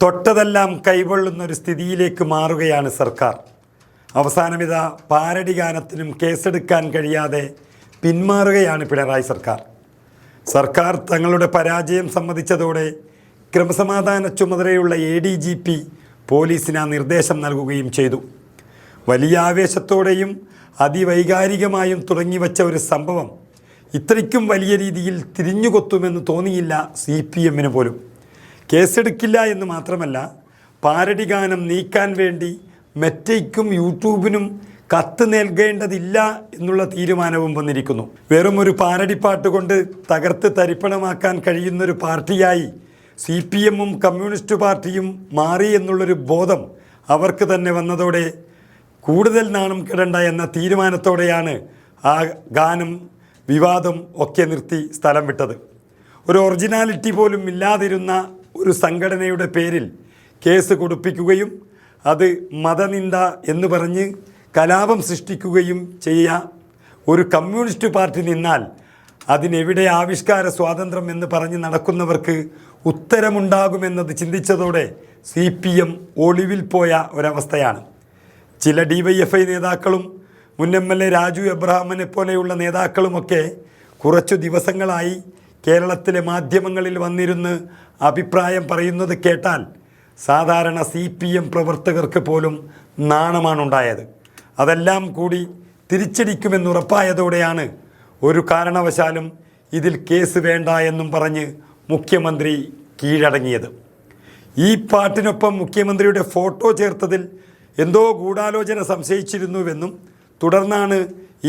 തൊട്ടതെല്ലാം കൈവള്ളുന്ന ഒരു സ്ഥിതിയിലേക്ക് മാറുകയാണ് സർക്കാർ. അവസാനമിത പാരഡി ഗാനത്തിനും കേസെടുക്കാൻ കഴിയാതെ പിന്മാറുകയാണ് പിണറായി സർക്കാർ. സർക്കാർ തങ്ങളുടെ പരാജയം സമ്മതിച്ചതോടെ ക്രമസമാധാന ചുമതലയുള്ള ADGP പോലീസിന് ആ നിർദ്ദേശം നൽകുകയും ചെയ്തു. വലിയ ആവേശത്തോടെയും അതിവൈകാരികമായും തുടങ്ങിവച്ച ഒരു സംഭവം ഇത്രയ്ക്കും വലിയ രീതിയിൽ തിരിഞ്ഞുകൊത്തുമെന്ന് തോന്നിയില്ല CPM പോലും. കേസെടുക്കില്ല എന്ന് മാത്രമല്ല, പാരഡി ഗാനം നീക്കാൻ വേണ്ടി മെറ്റയ്ക്കും യൂട്യൂബിനും കത്ത് നൽകേണ്ടതില്ല എന്നുള്ള തീരുമാനവും വന്നിരിക്കുന്നു. വെറും ഒരു പാരഡി പാട്ട് കൊണ്ട് തകർത്ത് തരിപ്പണമാക്കാൻ കഴിയുന്നൊരു പാർട്ടിയായി CPM കമ്മ്യൂണിസ്റ്റ് പാർട്ടിയും മാറി എന്നുള്ളൊരു ബോധം അവർക്ക് തന്നെ വന്നതോടെ കൂടുതൽ നാണം കെടണ്ട എന്ന തീരുമാനത്തോടെയാണ് ആ ഗാനം വിവാദം ഒക്കെ നിർത്തി സ്ഥലം വിട്ടത്. ഒരു ഒറിജിനാലിറ്റി പോലും ഇല്ലാതിരുന്ന ഒരു സംഘടനയുടെ പേരിൽ കേസ് കൊടുപ്പിക്കുകയും അത് മതനിന്ദ എന്ന് പറഞ്ഞ് കലാപം സൃഷ്ടിക്കുകയും ചെയ്യാൻ ഒരു കമ്മ്യൂണിസ്റ്റ് പാർട്ടി നിന്നാൽ അതിനെവിടെ ആവിഷ്കാര സ്വാതന്ത്ര്യം എന്ന് പറഞ്ഞ് നടക്കുന്നവർക്ക് ഉത്തരമുണ്ടാകുമെന്നത് ചിന്തിച്ചതോടെ CPM ഒളിവിൽ പോയ ഒരവസ്ഥയാണ്. ചില DYFI നേതാക്കളും മുൻ MLA രാജു എബ്രഹാമിനെ പോലെയുള്ള നേതാക്കളുമൊക്കെ കുറച്ചു ദിവസങ്ങളായി കേരളത്തിലെ മാധ്യമങ്ങളിൽ വന്നിരുന്ന് അഭിപ്രായം പറയുന്നത് കേട്ടാൽ സാധാരണ CPM പ്രവർത്തകർക്ക് പോലും നാണമാണുണ്ടായത്. അതെല്ലാം കൂടി തിരിച്ചടിക്കുമെന്നുറപ്പായതോടെയാണ് ഒരു കാരണവശാലും ഇതിൽ കേസ് വേണ്ട എന്നും പറഞ്ഞ് മുഖ്യമന്ത്രി കീഴടങ്ങിയത്. ഈ പാട്ടിനൊപ്പം മുഖ്യമന്ത്രിയുടെ ഫോട്ടോ ചേർത്തതിൽ എന്തോ ഗൂഢാലോചന സംശയിച്ചിരുന്നുവെന്നും തുടർന്നാണ്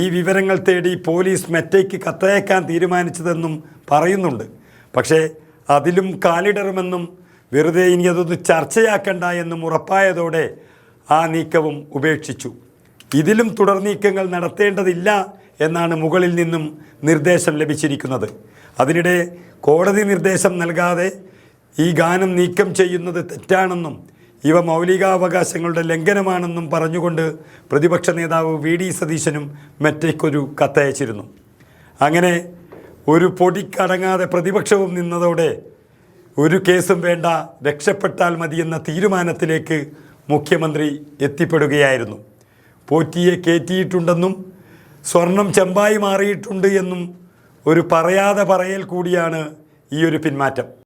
ഈ വിവരങ്ങൾ തേടി പോലീസ് മെറ്റയ്ക്ക് കത്തയക്കാൻ തീരുമാനിച്ചതെന്നും പറയുന്നുണ്ട്. പക്ഷേ അതിലും കാലിടറുമെന്നും വെറുതെ ഇനി അതൊന്ന് ചർച്ചയാക്കണ്ട എന്നും ഉറപ്പായതോടെ ആ നീക്കവും ഉപേക്ഷിച്ചു. ഇതിലും തുടർ നീക്കങ്ങൾ നടത്തേണ്ടതില്ല എന്നാണ് മുകളിൽ നിന്നും നിർദ്ദേശം ലഭിച്ചിരിക്കുന്നത്. അതിനിടെ കോടതി നിർദ്ദേശം നൽകാതെ ഈ ഗാനം നീക്കം ചെയ്യുന്നത് തെറ്റാണെന്നും ഇവ മൗലികാവകാശങ്ങളുടെ ലംഘനമാണെന്നും പറഞ്ഞുകൊണ്ട് പ്രതിപക്ഷ നേതാവ് VD സതീശനും മെറ്റയ്ക്കൊരു കത്തയച്ചിരുന്നു. അങ്ങനെ ഒരു പൊടിക്കടങ്ങാതെ പ്രതിപക്ഷവും നിന്നതോടെ ഒരു കേസും വേണ്ട, രക്ഷപ്പെട്ടാൽ മതിയെന്ന തീരുമാനത്തിലേക്ക് മുഖ്യമന്ത്രി എത്തിപ്പെടുകയായിരുന്നു. പോറ്റിയെ കയറ്റിയിട്ടുണ്ടെന്നും സ്വർണം ചെമ്പായി മാറിയിട്ടുണ്ട് എന്നും ഒരു പറയാതെ പറയൽ കൂടിയാണ് ഈ ഒരു പിന്മാറ്റം.